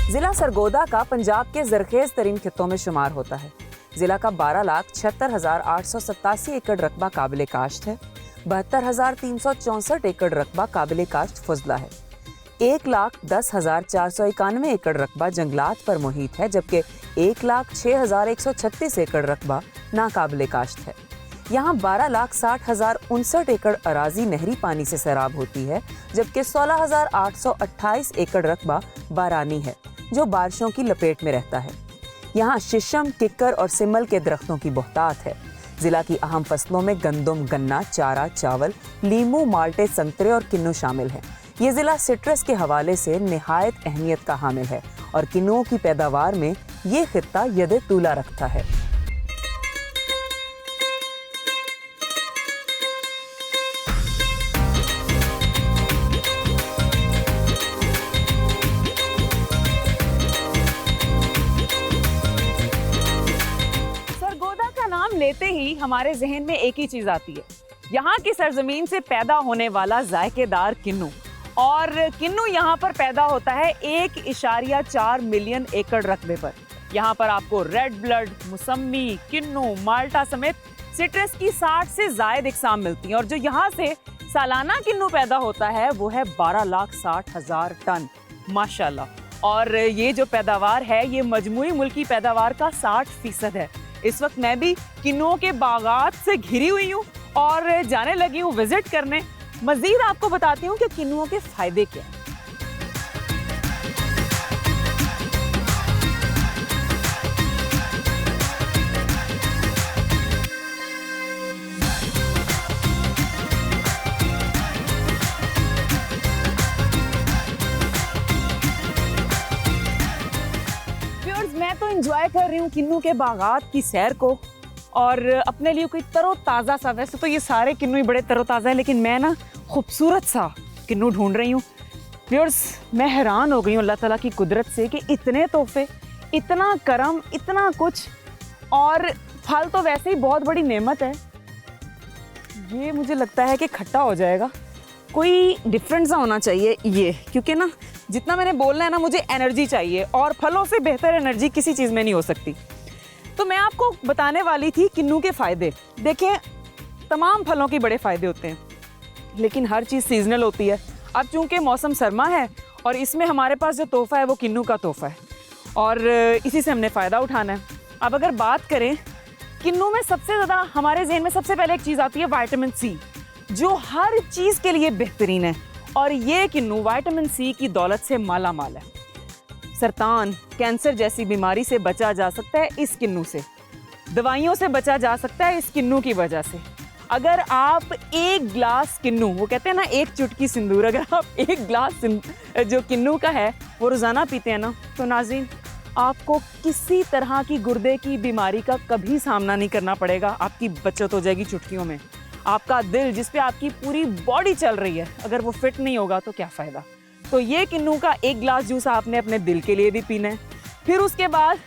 जिला सरगोदा का पंजाब के जरखेज तरीन खित्तों में शुमार होता है। जिला का 12,76,887 एकड़ रकबा काबिले काश्त है। 72,364 एकड़ रकबा काबिले काश्त फजला है। 1,10,491 एकड़ रकबा जंगलात पर मुहित है, जबकि 1,06,136 एकड़ रकबा नाकाबिले काश्त है। यहाँ 12,60,059 एकड़ अराजी नहरी पानी से सैराब होती है, जबकि 16,828 एकड़ रकबा बारानी है, जो बारिशों की लपेट में रहता है। यहाँ शीशम, किक्कर और सिमल के दरख्तों की बहुतात है। जिला की अहम फसलों में गंदम, गन्ना, चारा, चावल, लीमू, माल्टे, संतरे और किन्नू शामिल हैं। ये जिला सिट्रस के हवाले से निहायत अहमियत का हामिल है और किन्नुओं की पैदावार में ये खित्ता यदे तूला रखता है। लेते ही हमारे जहन में एक ही चीज आती है, यहाँ की सरजमीन से पैदा होने वाला जायकेदार किन्नू। और किन्नू यहाँ पर पैदा होता है 1.4 मिलियन एकड़ रकबे पर। यहाँ पर आपको रेड ब्लड, मौसमी, किन्नू, माल्टा समेत सिट्रस की 60 से जायद इकसाम मिलती हैं। और जो यहाँ से सालाना किन्नू पैदा होता है वो है 12,60,000 टन, माशाल्लाह। और ये जो पैदावार है ये मजमूई मुल्की पैदावार का 60% है। इस वक्त मैं भी किन्नुओं के बागात से घिरी हुई हूँ और जाने लगी हूँ विजिट करने। मजीद आपको बताती हूँ कि किन्नुओं के फायदे क्या हैं। मैं तो एंजॉय कर रही हूँ किन्नू के बागात की सैर को और अपने लिए कोई तरोताज़ा सा, वैसे तो ये सारे किन्नू ही बड़े तरोताज़ा है, लेकिन मैं ना खूबसूरत सा किन्नू ढूंढ रही हूँ। व्यूअर्स, मैं हैरान हो गई हूँ अल्लाह ताला की कुदरत से कि इतने तोहफे, इतना करम, इतना कुछ। और फल तो वैसे ही बहुत बड़ी नेमत है। ये मुझे लगता है कि खट्टा हो जाएगा, कोई डिफरेंट सा होना चाहिए ये, क्योंकि ना जितना मैंने बोलना है ना, मुझे एनर्जी चाहिए और फलों से बेहतर एनर्जी किसी चीज़ में नहीं हो सकती। तो मैं आपको बताने वाली थी किन्नू के फ़ायदे। देखें, तमाम फलों के बड़े फ़ायदे होते हैं, लेकिन हर चीज़ सीजनल होती है। अब चूँकि मौसम सरमा है और इसमें हमारे पास जो तोहफ़ा है वो किन्नू का तोहफ़ा है और इसी से हमने फ़ायदा उठाना है। अब अगर बात करें किन्नू में, सबसे ज़्यादा हमारे जहन में सबसे पहले एक चीज़ आती है विटामिन सी, जो हर चीज़ के लिए बेहतरीन है। और ये किन्नू विटामिन सी की दौलत से माला माल है। सरतान, कैंसर जैसी बीमारी से बचा जा सकता है इस किन्नू से। दवाइयों से बचा जा सकता है इस किन्नू की वजह से। अगर आप एक गिलास किन्नू, वो कहते हैं ना एक चुटकी सिंदूर, अगर आप एक गिलास जो किन्नू का है वो रोज़ाना पीते हैं ना, तो नाज़रीन आपको किसी तरह की गुर्दे की बीमारी का कभी सामना नहीं करना पड़ेगा। आपकी बचत हो जाएगी चुटकियों में। आपका दिल, जिस पे आपकी पूरी बॉडी चल रही है, अगर वो फिट नहीं होगा तो क्या फ़ायदा। तो ये किन्नू का एक गिलास जूस आपने अपने दिल के लिए भी पीना है। फिर उसके बाद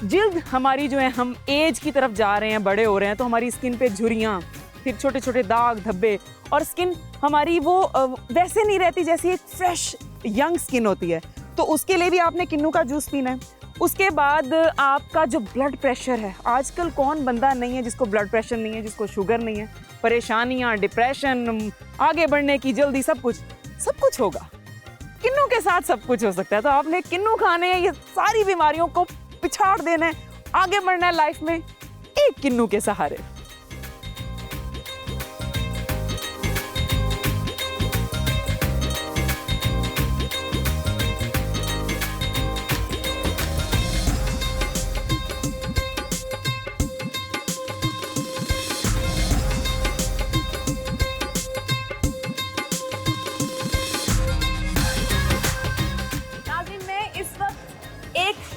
जिल्द हमारी जो है, हम एज की तरफ जा रहे हैं, बड़े हो रहे हैं, तो हमारी स्किन पे झुर्रियाँ, फिर छोटे छोटे दाग धब्बे, और स्किन हमारी वो वैसे नहीं रहती जैसी एक फ्रेश यंग स्किन होती है। तो उसके लिए भी आपने किन्नू का जूस पीना है। उसके बाद आपका जो ब्लड प्रेशर है, आजकल कौन बंदा नहीं है जिसको ब्लड प्रेशर नहीं है, जिसको शुगर नहीं है, परेशानियाँ, डिप्रेशन, आगे बढ़ने की जल्दी, सब कुछ होगा। किन्नू के साथ सब कुछ हो सकता है। तो आपने किन्नू खाने हैं, ये सारी बीमारियों को पिछाड़ देना है, आगे बढ़ना है लाइफ में एक किन्नू के सहारे।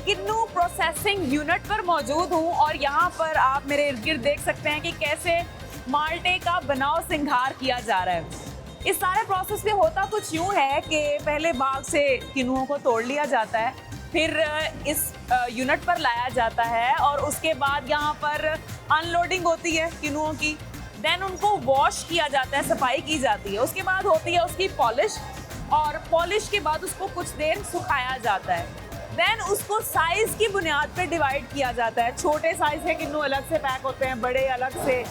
किन्नू प्रोसेसिंग यूनिट पर मौजूद हूँ और यहाँ पर आप मेरे इर्द गिर्द देख सकते हैं कि कैसे माल्टे का बनाव सिंगार किया जा रहा है। इस सारे प्रोसेस में होता कुछ यूँ है कि पहले बाग से किन्नुओं को तोड़ लिया जाता है, फिर इस यूनिट पर लाया जाता है और उसके बाद यहाँ पर अनलोडिंग होती है किन्नुओं की। देन उनको वॉश किया जाता है, सफाई की जाती है। उसके बाद होती है उसकी पॉलिश और पॉलिश के बाद उसको कुछ देर सुखाया जाता है। देन उसको साइज की बुनियाद पे डिवाइड किया जाता है। छोटे साइज के किन्नू अलग से पैक होते हैं, बड़े अलग से,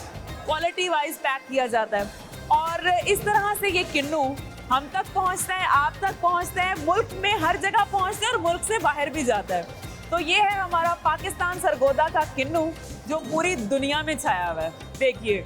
क्वालिटी वाइज पैक किया जाता है। और इस तरह से ये किन्नू हम तक पहुंचता है, आप तक पहुंचता है, मुल्क में हर जगह पहुंचता है और मुल्क से बाहर भी जाता है। तो ये है हमारा पाकिस्तान सरगोदा का किन्नू जो पूरी दुनिया में छाया हुआ है। देखिए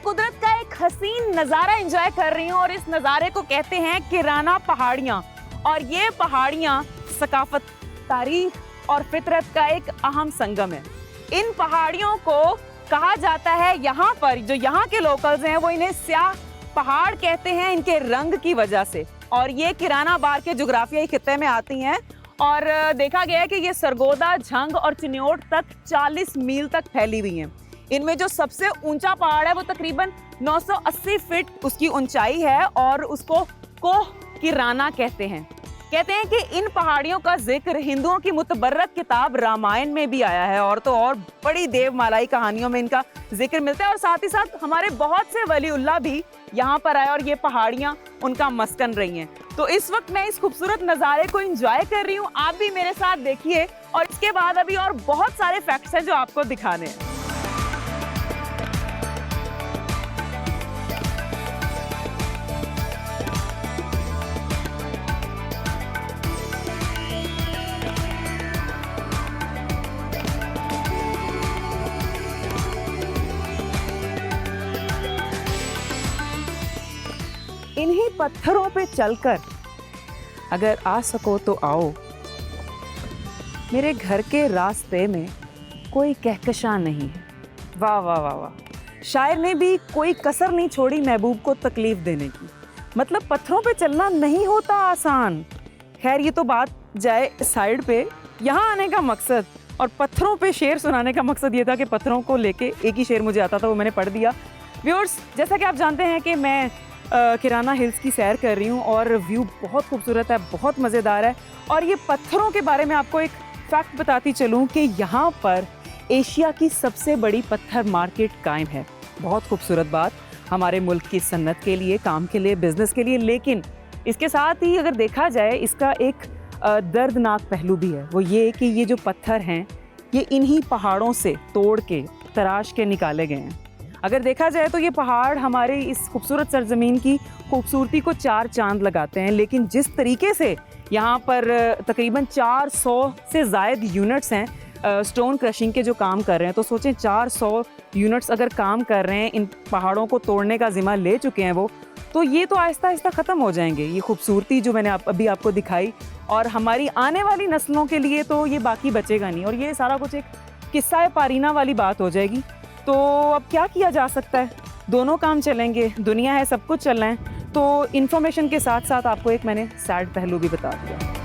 कुदरत का एक हसीन नज़ारा एंजॉय कर रही हूँ और इस नज़ारे को कहते हैं किराना पहाड़ियाँ। और ये पहाड़ियाँ सकाफत, तारीख और फितरत का एक अहम संगम है। इन पहाड़ियों को कहा जाता है, यहाँ पर जो यहाँ के लोकल्स हैं वो इन्हें स्याह पहाड़ कहते हैं इनके रंग की वजह से। और ये किराना बार के जुग्राफियाई खित्ते में आती हैं और देखा गया है कि ये सरगोदा, झंग और चिन्योट तक 40 मील तक फैली हुई हैं। इनमें जो सबसे ऊंचा पहाड़ है वो तकरीबन 980 फीट उसकी ऊंचाई है और उसको कोह किराना कहते हैं। कहते हैं कि इन पहाड़ियों का जिक्र हिंदुओं की मुतबर्रक किताब रामायण में भी आया है और तो और बड़ी देवमालाई कहानियों में इनका जिक्र मिलता है। और साथ ही साथ हमारे बहुत से वलीउल्लाह भी यहाँ पर आए और ये पहाड़ियाँ उनका मस्कन रही हैं। तो इस वक्त मैं इस खूबसूरत नज़ारे को एंजॉय कर रही हूँ, आप भी मेरे साथ देखिए। और इसके बाद अभी और बहुत सारे फैक्ट्स हैं जो आपको दिखाने हैं। इन्हीं पत्थरों पे चलकर अगर आ सको तो आओ, मेरे घर के रास्ते में कोई कहकशां नहीं है। वाह वाह वाह वाह, शायर ने भी कोई कसर नहीं छोड़ी महबूब को तकलीफ देने की। मतलब पत्थरों पे चलना नहीं होता आसान। खैर ये तो बात जाए साइड पे। यहाँ आने का मकसद और पत्थरों पे शेर सुनाने का मकसद ये था कि पत्थरों को लेके एक ही शेर मुझे आता था, वो मैंने पढ़ दिया। व्यूअर्स, जैसा कि आप जानते हैं कि मैं किराना हिल्स की सैर कर रही हूँ और व्यू बहुत खूबसूरत है, बहुत मज़ेदार है। और ये पत्थरों के बारे में आपको एक फैक्ट बताती चलूँ कि यहाँ पर एशिया की सबसे बड़ी पत्थर मार्केट कायम है। बहुत खूबसूरत बात हमारे मुल्क की सन्नत के लिए, काम के लिए, बिजनेस के लिए। लेकिन इसके साथ ही अगर देखा जाए इसका एक दर्दनाक पहलू भी है। वो ये कि ये जो पत्थर हैं ये इन्हीं पहाड़ों से तोड़ के, तराश के निकाले गए हैं। अगर देखा जाए तो ये पहाड़ हमारे इस खूबसूरत सरजमीन की खूबसूरती को 4 चांद लगाते हैं। लेकिन जिस तरीके से यहाँ पर तकरीबन 400 से ज़ायद यूनिट्स हैं स्टोन क्रशिंग के जो काम कर रहे हैं, तो सोचें 400 यूनिट्स अगर काम कर रहे हैं, इन पहाड़ों को तोड़ने का जिम्मा ले चुके हैं वो, तो ये तो आहिस्ता आहिस्ता ख़त्म हो जाएंगे। ये खूबसूरती जो मैंने अभी आपको दिखाई और हमारी आने वाली नस्लों के लिए तो ये बाकी बचेगा नहीं। और ये सारा कुछ एक किस्सा पारीना वाली बात हो जाएगी। तो अब क्या किया जा सकता है, दोनों काम चलेंगे, दुनिया है, सब कुछ चल रहा है। तो इन्फॉर्मेशन के साथ साथ आपको एक मैंने सैड पहलू भी बता दिया।